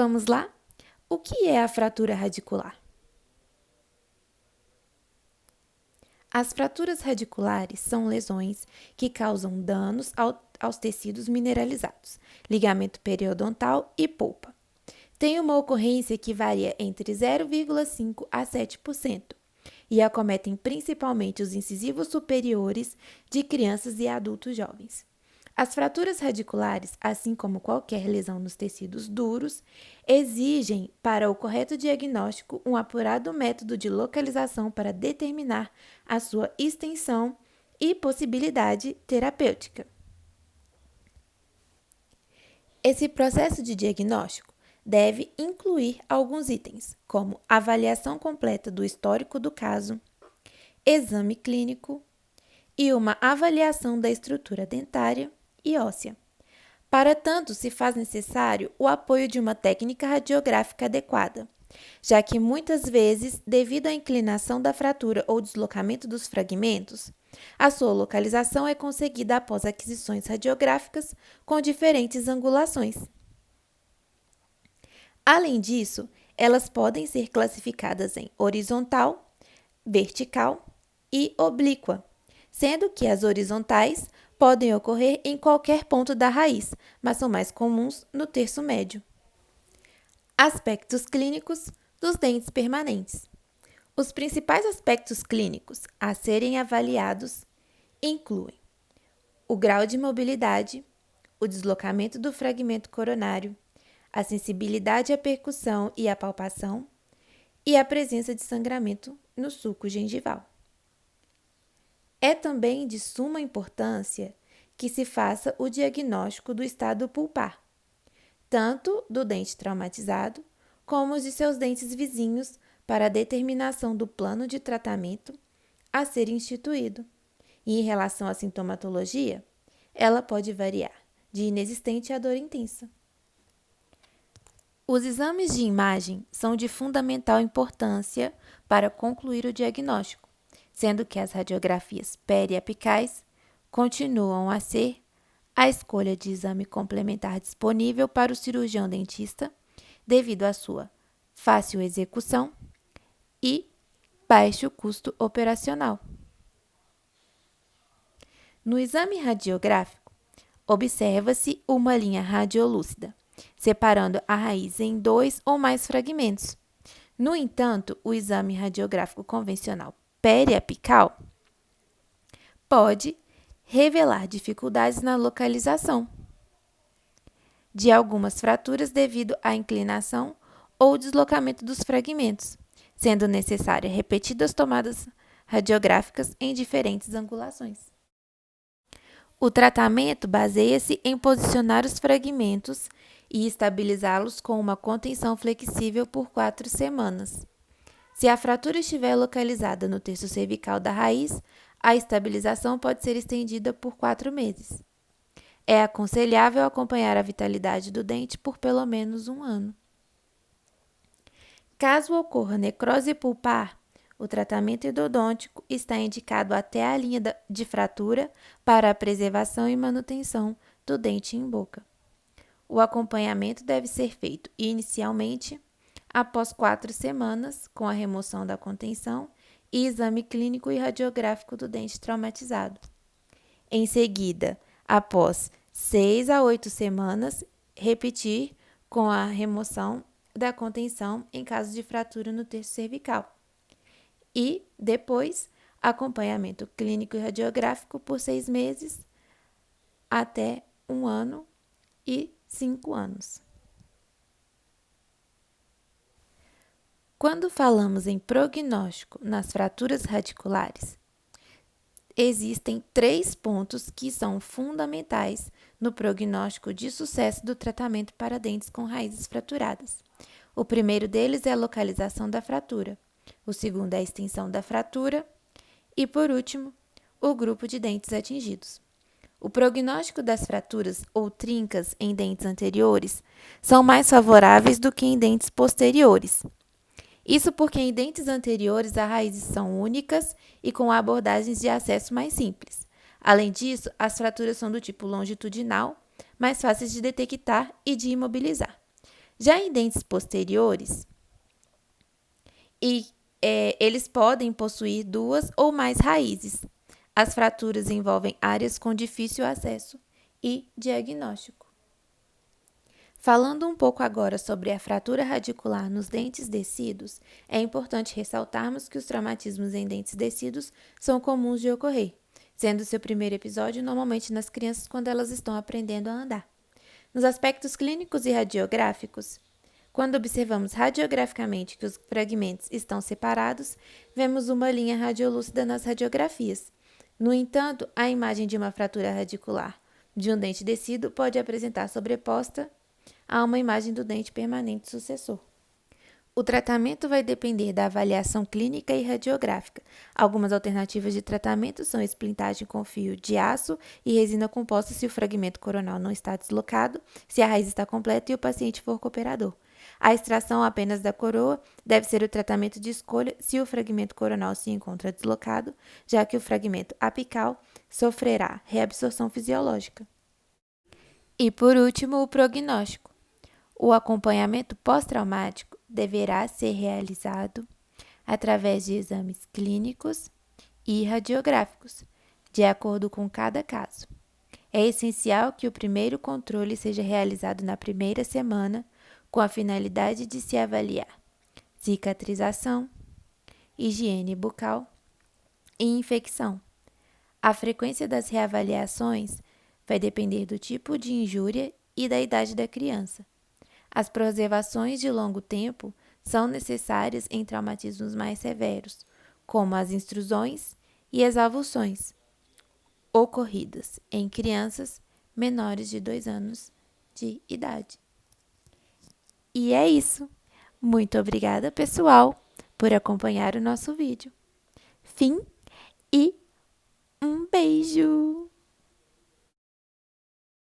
Vamos lá? O que é a fratura radicular? As fraturas radiculares são lesões que causam danos aos tecidos mineralizados, ligamento periodontal e polpa. Tem uma ocorrência que varia entre 0,5% a 7% e acometem principalmente os incisivos superiores de crianças e adultos jovens. As fraturas radiculares, assim como qualquer lesão nos tecidos duros, exigem, para o correto diagnóstico, um apurado método de localização para determinar a sua extensão e possibilidade terapêutica. Esse processo de diagnóstico deve incluir alguns itens, como avaliação completa do histórico do caso, exame clínico e uma avaliação da estrutura dentária e óssea. Para tanto, se faz necessário o apoio de uma técnica radiográfica adequada, já que muitas vezes, devido à inclinação da fratura ou deslocamento dos fragmentos, a sua localização é conseguida após aquisições radiográficas com diferentes angulações. Além disso, elas podem ser classificadas em horizontal, vertical e oblíqua, sendo que as horizontais podem ocorrer em qualquer ponto da raiz, mas são mais comuns no terço médio. Aspectos clínicos dos dentes permanentes. Os principais aspectos clínicos a serem avaliados incluem o grau de mobilidade, o deslocamento do fragmento coronário, a sensibilidade à percussão e à palpação e a presença de sangramento no sulco gengival. É também de suma importância que se faça o diagnóstico do estado pulpar, tanto do dente traumatizado como os de seus dentes vizinhos, para a determinação do plano de tratamento a ser instituído. E em relação à sintomatologia, ela pode variar de inexistente a dor intensa. Os exames de imagem são de fundamental importância para concluir o diagnóstico, sendo que as radiografias periapicais continuam a ser a escolha de exame complementar disponível para o cirurgião dentista, devido à sua fácil execução e baixo custo operacional. No exame radiográfico, observa-se uma linha radiolúcida, separando a raiz em 2 ou mais fragmentos. No entanto, o exame radiográfico convencional periapical pode revelar dificuldades na localização de algumas fraturas devido à inclinação ou deslocamento dos fragmentos, sendo necessária repetidas tomadas radiográficas em diferentes angulações. O tratamento baseia-se em posicionar os fragmentos e estabilizá-los com uma contenção flexível por 4 semanas. Se a fratura estiver localizada no terço cervical da raiz, a estabilização pode ser estendida por 4 meses. É aconselhável acompanhar a vitalidade do dente por pelo menos 1 ano. Caso ocorra necrose pulpar, o tratamento endodôntico está indicado até a linha de fratura para a preservação e manutenção do dente em boca. O acompanhamento deve ser feito inicialmente após 4 semanas, com a remoção da contenção e exame clínico e radiográfico do dente traumatizado. Em seguida, após 6 a 8 semanas, repetir com a remoção da contenção em caso de fratura no terço cervical. E, depois, acompanhamento clínico e radiográfico por 6 meses até 1 ano e 5 anos. Quando falamos em prognóstico nas fraturas radiculares, existem 3 pontos que são fundamentais no prognóstico de sucesso do tratamento para dentes com raízes fraturadas. O primeiro deles é a localização da fratura, o segundo é a extensão da fratura e, por último, o grupo de dentes atingidos. O prognóstico das fraturas ou trincas em dentes anteriores são mais favoráveis do que em dentes posteriores. Isso porque em dentes anteriores as raízes são únicas e com abordagens de acesso mais simples. Além disso, as fraturas são do tipo longitudinal, mais fáceis de detectar e de imobilizar. Já em dentes posteriores, eles podem possuir 2 ou mais raízes. As fraturas envolvem áreas com difícil acesso e diagnóstico. Falando um pouco agora sobre a fratura radicular nos dentes descidos, é importante ressaltarmos que os traumatismos em dentes descidos são comuns de ocorrer, sendo seu primeiro episódio normalmente nas crianças quando elas estão aprendendo a andar. Nos aspectos clínicos e radiográficos, quando observamos radiograficamente que os fragmentos estão separados, vemos uma linha radiolúcida nas radiografias. No entanto, a imagem de uma fratura radicular de um dente descido pode apresentar sobreposta a uma imagem do dente permanente sucessor. O tratamento vai depender da avaliação clínica e radiográfica. Algumas alternativas de tratamento são esplintagem com fio de aço e resina composta se o fragmento coronal não está deslocado, se a raiz está completa e o paciente for cooperador. A extração apenas da coroa deve ser o tratamento de escolha se o fragmento coronal se encontra deslocado, já que o fragmento apical sofrerá reabsorção fisiológica. E por último, o prognóstico. O acompanhamento pós-traumático deverá ser realizado através de exames clínicos e radiográficos, de acordo com cada caso. É essencial que o primeiro controle seja realizado na primeira semana, com a finalidade de se avaliar cicatrização, higiene bucal e infecção. A frequência das reavaliações vai depender do tipo de injúria e da idade da criança. As preservações de longo tempo são necessárias em traumatismos mais severos, como as intrusões e as avulsões, ocorridas em crianças menores de 2 anos de idade. E é isso. Muito obrigada, pessoal, por acompanhar o nosso vídeo. Fim e um beijo!